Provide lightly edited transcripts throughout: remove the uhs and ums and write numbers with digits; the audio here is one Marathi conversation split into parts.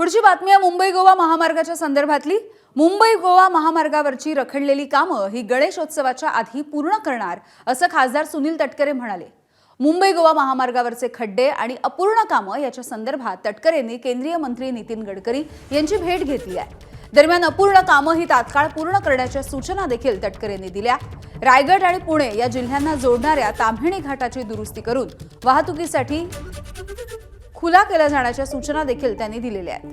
पुढची बातमी आहे मुंबई गोवा महामार्गाच्या संदर्भातली। मुंबई गोवा महामार्गावरची रखडलेली कामं ही गणेशोत्सवाच्या आधी पूर्ण करणार असं खासदार सुनील तटकरे म्हणाले। मुंबई गोवा महामार्गावरचे खड्डे आणि अपूर्ण कामं याच्या संदर्भात तटकरेंनी केंद्रीय मंत्री नितीन गडकरी यांची भेट घेतली आहे। दरम्यान अपूर्ण कामं ही तात्काळ पूर्ण करण्याच्या सूचना देखील तटकरेंनी दिल्या। रायगड आणि पुणे या जिल्ह्यांना जोडणाऱ्या ताम्हिणी घाटाची दुरुस्ती करून वाहतुकीसाठी खुला केला जाण्याच्या सूचना देखील त्यांनी दिलेल्या आहेत।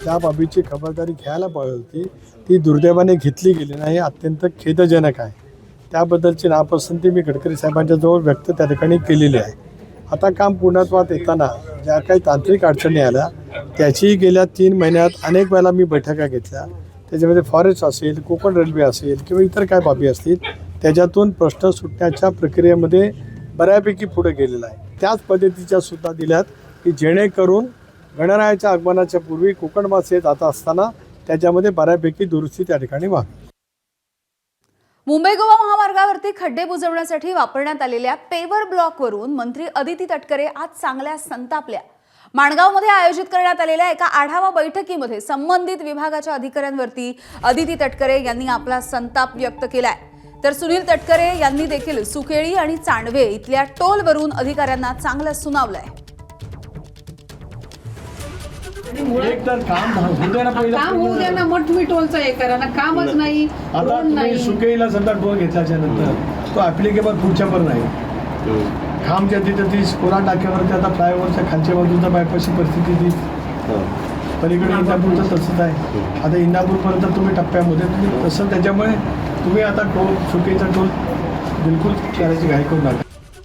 त्या बाबीची खबरदारी घ्यायला पाहिजे होती, ती दुर्दैवाने घेतली गेली नाही, अत्यंत खेदजनक आहे। त्याबद्दलची नापसंती मी गडकरी साहेबांच्या जवळ व्यक्त त्या ठिकाणी केलेली आहे। आता काम पूर्णत्वात येताना ज्या काही तांत्रिक अडचणी आल्या त्याची गेल्या 3 महिन्यात अनेक वेळेला मी बैठका घेतल्या। त्याच्यामध्ये फॉरेस्ट असेल, कोकण रेल्वे असेल किंवा इतर काय बाबी असतील, त्याच्यातून प्रश्न सुटण्याच्या प्रक्रियेमध्ये बऱ्यापैकी पुढे गेलेला आहे। त्याच पद्धतीच्या सुद्धा दिल्यात की जेणेकरून गणरायाच्या आगमनाच्या पूर्वी कोकणवासी जात असताना त्याच्यामध्ये बऱ्यापैकी दुरुस्ती त्या ठिकाणी व्हावी। मुंबई गोवा महामार्गावरती खड्डे बुजवण्यासाठी वापरण्यात आलेल्या पेवर ब्लॉकवरून मंत्री अदिती तटकरे आज चांगल्या संतापल्या। माणगावमध्ये आयोजित करण्यात आलेल्या एका आढावा बैठकीमध्ये संबंधित विभागाच्या अधिकाऱ्यांवरती अदिती तटकरे यांनी आपला संताप व्यक्त केलाय। तर सुनील तटकरे यांनी देखील सुकेळी आणि चांडवे इथल्या टोलवरून अधिकाऱ्यांना चांगलं सुनावलंय। काम होऊ द्या ना, मग तुम्ही टोलचा हे करा ना, कामच नाही। आता तुम्ही सुकेईला समजा टोल घेतल्याच्या नंतर तो ॲप्लिकेबल पुढच्या पण नाही। खामच्या तिथं ती कोरा टाक्यावरती आता फ्लायओव्हरच्या खालच्या बाजूचा बायपासची परिस्थिती ती पलीकडे इंदापूरचं तसंच आहे। आता इंदापूरपर्यंत तुम्ही टप्प्यामध्ये तुम्ही तसं, त्याच्यामुळे तुम्ही आता टोल सुकेईचा टोल बिलकुल करायची घाई करू नका।